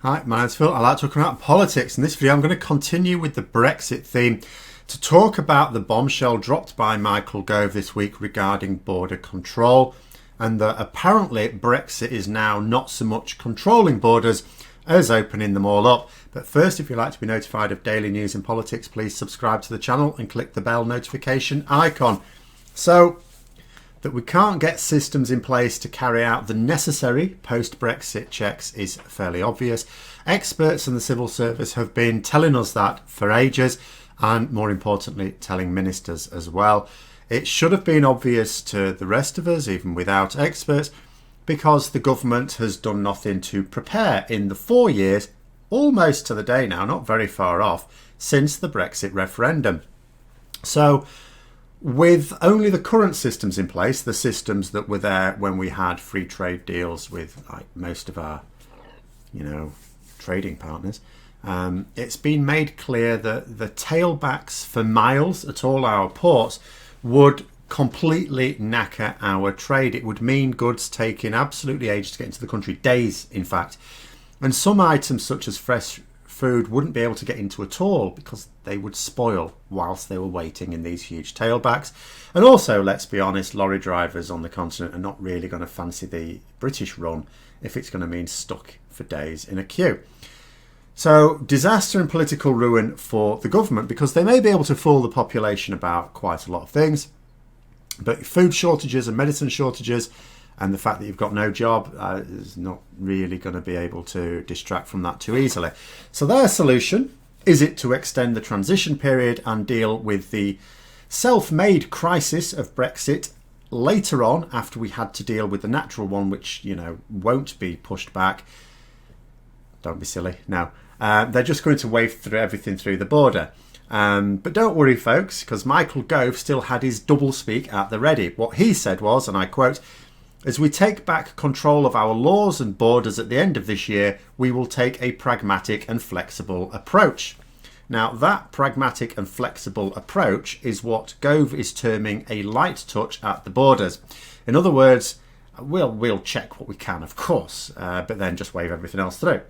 Hi, my name's Phil. I like talking about politics. In this video, I'm going to continue with the Brexit theme to talk about the bombshell dropped by Michael Gove this week regarding border control, and that apparently Brexit is now not so much controlling borders as opening them all up. But first, if you'd like to be notified of daily news in politics, please subscribe to the channel and click the bell notification icon. So that we can't get systems in place to carry out the necessary post-Brexit checks is fairly obvious. Experts in the civil service have been telling us that for ages, and more importantly, telling ministers as well. It should have been obvious to the rest of us, even without experts, because the government has done nothing to prepare in the 4 years, almost to the day now, not very far off, since the Brexit referendum. So, with only the current systems in place, the systems that were there when we had free trade deals with most of our, trading partners, it's been made clear that the tailbacks for miles at all our ports would completely knacker our trade. It would mean goods taking absolutely ages to get into the country, days in fact. And some items such as fresh food wouldn't be able to get into at all because they would spoil whilst they were waiting in these huge tailbacks. And also, let's be honest, lorry drivers on the continent are not really going to fancy the British run if it's going to mean stuck for days in a queue. So disaster and political ruin for the government, because they may be able to fool the population about quite a lot of things, but food shortages and medicine shortages and the fact that you've got no job is not really going to be able to distract from that too easily. So their solution, is it to extend the transition period and deal with the self-made crisis of Brexit later on, after we had to deal with the natural one, which, won't be pushed back? Don't be silly. No. They're just going to wave through everything through the border. But don't worry, folks, because Michael Gove still had his doublespeak at the ready. What he said was, and I quote, "As we take back control of our laws and borders at the end of this year, we will take a pragmatic and flexible approach." Now, that pragmatic and flexible approach is what Gove is terming a light touch at the borders. In other words, we'll check what we can, of course, but then just wave everything else through.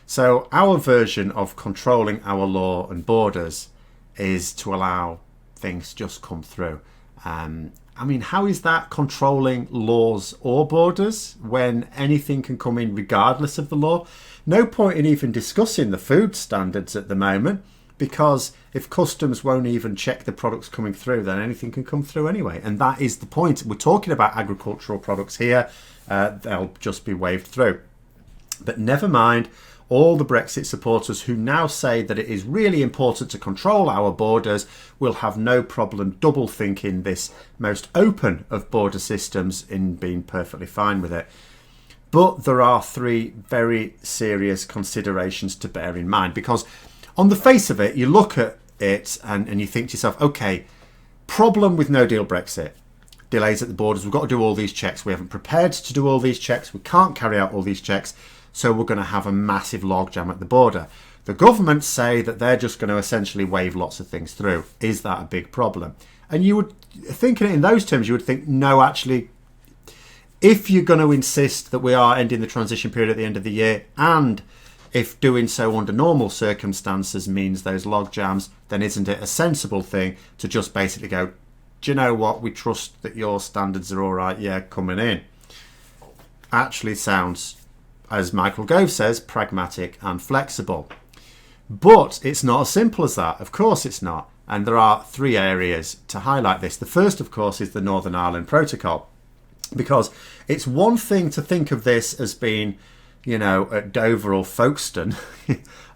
So our version of controlling our law and borders is to allow things just come through. How is that controlling laws or borders when anything can come in regardless of the law? No point in even discussing the food standards at the moment, because if customs won't even check the products coming through, then anything can come through anyway. And that is the point. We're talking about agricultural products here. They'll just be waved through. But never mind all the Brexit supporters who now say that it is really important to control our borders will have no problem double thinking this most open of border systems in being perfectly fine with it. But there are three very serious considerations to bear in mind, because on the face of it, you look at it and you think to yourself, okay, problem with no deal Brexit. Delays at the borders, we've got to do all these checks. We haven't prepared to do all these checks. We can't carry out all these checks. So we're going to have a massive logjam at the border. The government say that they're just going to essentially wave lots of things through. Is that a big problem? And you would, thinking it in those terms, you would think, no, actually, if you're going to insist that we are ending the transition period at the end of the year, and if doing so under normal circumstances means those logjams, then isn't it a sensible thing to just basically go, do you know what, we trust that your standards are all right, yeah, coming in? Actually sounds, as Michael Gove says, pragmatic and flexible. But it's not as simple as that. Of course it's not. And there are three areas to highlight this. The first, of course, is the Northern Ireland Protocol. Because it's one thing to think of this as being, at Dover or Folkestone,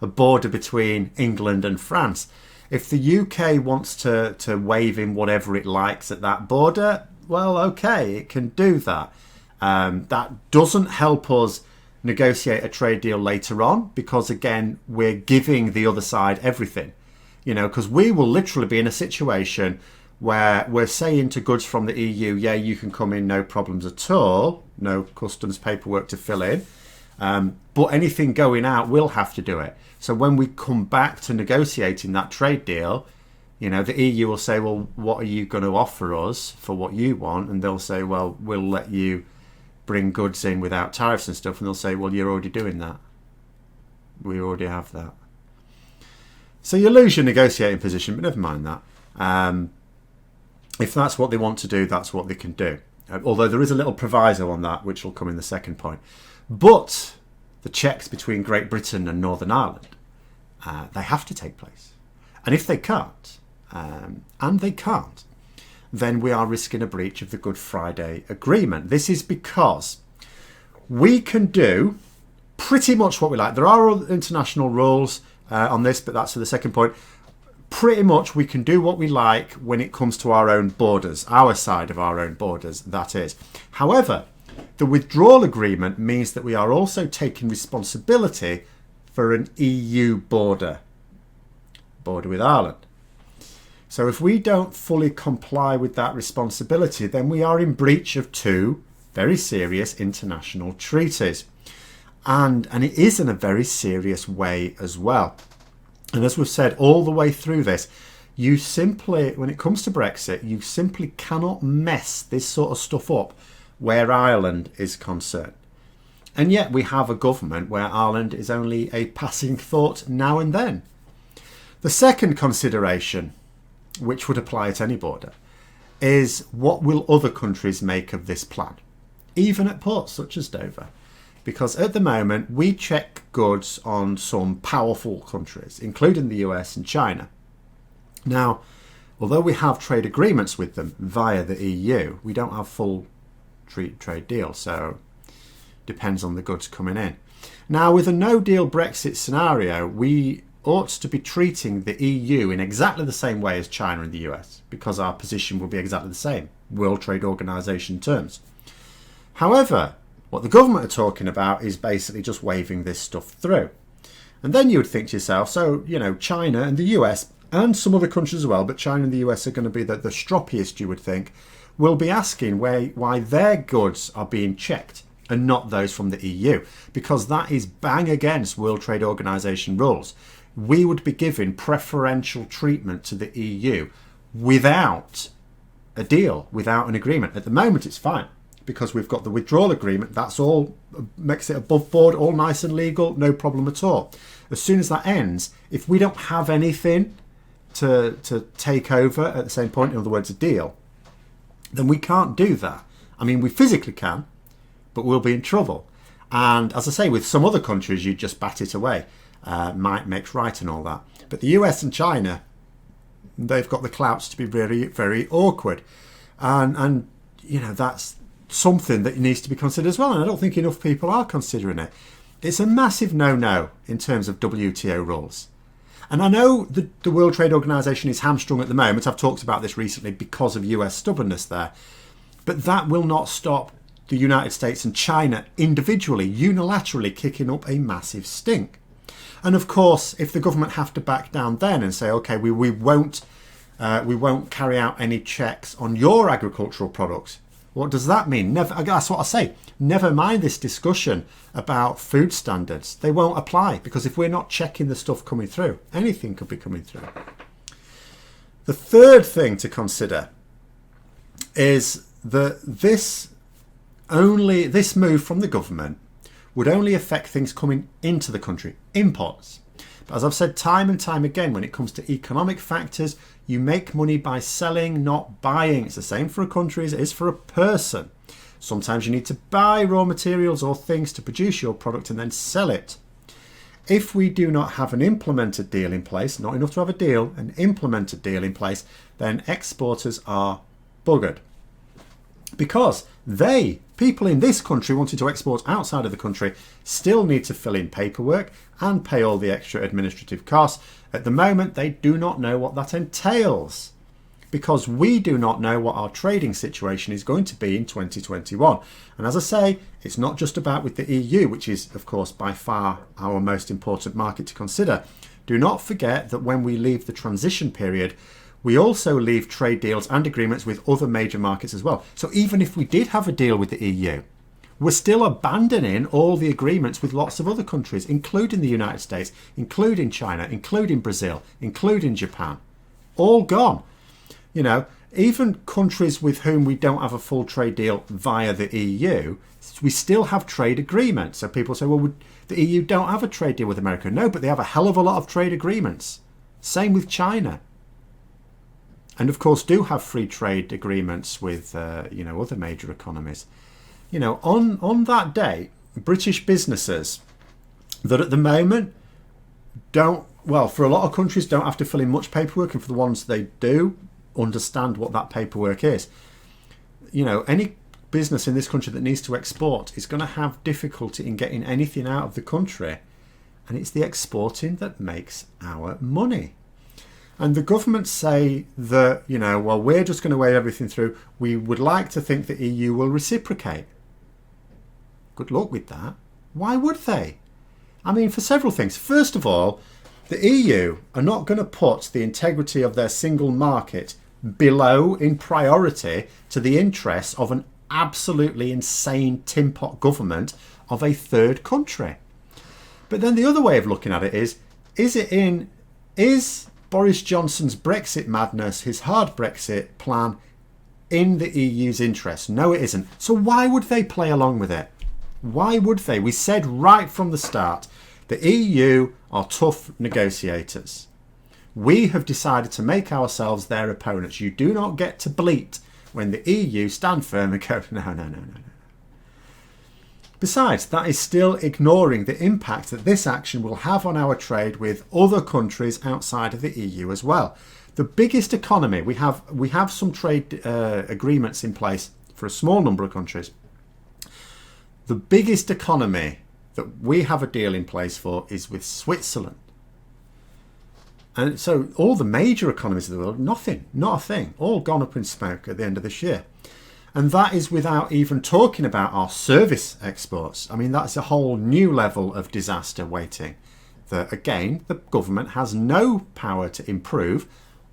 a border between England and France. If the UK wants to wave in whatever it likes at that border, well, okay, it can do that. That doesn't help us negotiate a trade deal later on, because again, we're giving the other side everything, because we will literally be in a situation where we're saying to goods from the EU, yeah, you can come in, no problems at all, no customs paperwork to fill in, but anything going out, we'll have to do it. So when we come back to negotiating that trade deal, the EU will say, well, what are you going to offer us for what you want? And they'll say, well, we'll let you bring goods in without tariffs and stuff, and they'll say, well, you're already doing that. We already have that. So you lose your negotiating position, but never mind that. If that's what they want to do, that's what they can do. Although there is a little proviso on that, which will come in the second point. But the checks between Great Britain and Northern Ireland, they have to take place. And if they can't, then we are risking a breach of the Good Friday Agreement. This is because we can do pretty much what we like. There are other international rules on this, but that's for the second point. Pretty much we can do what we like when it comes to our own borders, our side of our own borders, that is. However, the withdrawal agreement means that we are also taking responsibility for an EU border with Ireland. So if we don't fully comply with that responsibility, then we are in breach of two very serious international treaties. And it is in a very serious way as well. And as we've said all the way through this, you simply, when it comes to Brexit, you simply cannot mess this sort of stuff up where Ireland is concerned. And yet we have a government where Ireland is only a passing thought now and then. The second consideration, which would apply at any border, is what will other countries make of this plan, even at ports such as Dover? Because at the moment we check goods on some powerful countries, including the US and China. Now, although we have trade agreements with them via the EU, we don't have full trade deals, so depends on the goods coming in. Now, with a no-deal Brexit scenario, we ought to be treating the EU in exactly the same way as China and the US, because our position will be exactly the same, World Trade Organization terms. However, what the government are talking about is basically just waving this stuff through. And then you would think to yourself, so, China and the US and some other countries as well, but China and the US are going to be the stroppiest, you would think, will be asking why their goods are being checked and not those from the EU, because that is bang against World Trade Organization rules. We would be giving preferential treatment to the EU without a deal, without an agreement. At the moment, it's fine, because we've got the withdrawal agreement. That's all, makes it above board, all nice and legal, no problem at all. As soon as that ends, if we don't have anything to take over at the same point, in other words, a deal, then we can't do that. I mean, we physically can, but we'll be in trouble. And as I say, with some other countries, you just bat it away. Might makes right and all that. But the US and China, they've got the clouts to be very, very awkward. And that's something that needs to be considered as well. And I don't think enough people are considering it. It's a massive no-no in terms of WTO rules. And I know the World Trade Organization is hamstrung at the moment. I've talked about this recently because of US stubbornness there. But that will not stop the United States and China individually, unilaterally kicking up a massive stink. And of course, if the government have to back down then and say, okay, we won't carry out any checks on your agricultural products, what does that mean? That's what I say. Never mind this discussion about food standards. They won't apply, because if we're not checking the stuff coming through, anything could be coming through. The third thing to consider is that this move from the government would only affect things coming into the country, imports. But as I've said time and time again, when it comes to economic factors, you make money by selling, not buying. It's the same for a country as it is for a person. Sometimes you need to buy raw materials or things to produce your product and then sell it. If we do not have an implemented deal in place, not enough to have a deal, an implemented deal in place, then exporters are buggered. Because people in this country wanting to export outside of the country still need to fill in paperwork and pay all the extra administrative costs. At the moment, they do not know what that entails, because we do not know what our trading situation is going to be in 2021. And as I say, it's not just about with the EU, which is, of course, by far our most important market to consider. Do not forget that when we leave the transition period, we also leave trade deals and agreements with other major markets as well. So even if we did have a deal with the EU, we're still abandoning all the agreements with lots of other countries, including the United States, including China, including Brazil, including Japan. All gone. even countries with whom we don't have a full trade deal via the EU, we still have trade agreements. So people say, well, the EU don't have a trade deal with America. No, but they have a hell of a lot of trade agreements. Same with China. And of course do have free trade agreements with other major economies. On that day, British businesses that at the moment for a lot of countries don't have to fill in much paperwork, and for the ones they do, understand what that paperwork is. Any business in this country that needs to export is going to have difficulty in getting anything out of the country, and it's the exporting that makes our money. And the governments say that, we're just going to wave everything through. We would like to think the EU will reciprocate. Good luck with that. Why would they? I mean, for several things. First of all, the EU are not going to put the integrity of their single market below in priority to the interests of an absolutely insane tin pot government of a third country. But then the other way of looking at it is Boris Johnson's Brexit madness, his hard Brexit plan, in the EU's interest? No, it isn't. So why would they play along with it? Why would they? We said right from the start, the EU are tough negotiators. We have decided to make ourselves their opponents. You do not get to bleat when the EU stand firm and go, no. Besides, that is still ignoring the impact that this action will have on our trade with other countries outside of the EU as well. The biggest economy, we have some trade agreements in place for a small number of countries. The biggest economy that we have a deal in place for is with Switzerland. And so all the major economies of the world, nothing, not a thing, all gone up in smoke at the end of this year. And that is without even talking about our service exports. I mean, that's a whole new level of disaster waiting that, again, the government has no power to improve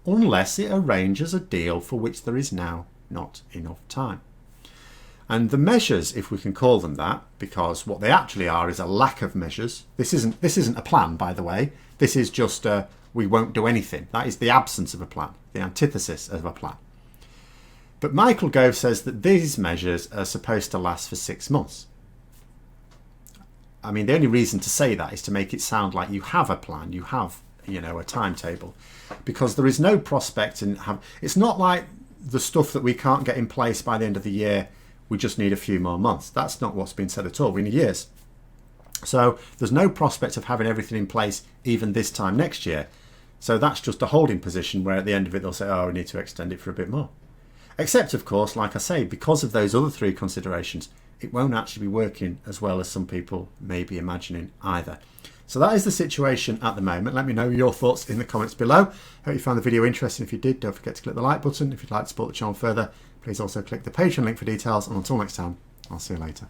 unless it arranges a deal for which there is now not enough time. And the measures, if we can call them that, because what they actually are is a lack of measures. This isn't a plan, by the way. This is just we won't do anything. That is the absence of a plan, the antithesis of a plan. But Michael Gove says that these measures are supposed to last for 6 months. I mean, the only reason to say that is to make it sound like you have a plan, you have, a timetable, because there is no prospect in it's not like the stuff that we can't get in place by the end of the year. We just need a few more months. That's not what's been said at all. We need years. So there's no prospect of having everything in place even this time next year. So that's just a holding position where at the end of it they'll say, we need to extend it for a bit more. Except, of course, like I say, because of those other three considerations, it won't actually be working as well as some people may be imagining either. So that is the situation at the moment. Let me know your thoughts in the comments below. Hope you found the video interesting. If you did, don't forget to click the like button. If you'd like to support the channel further, please also click the Patreon link for details. And until next time, I'll see you later.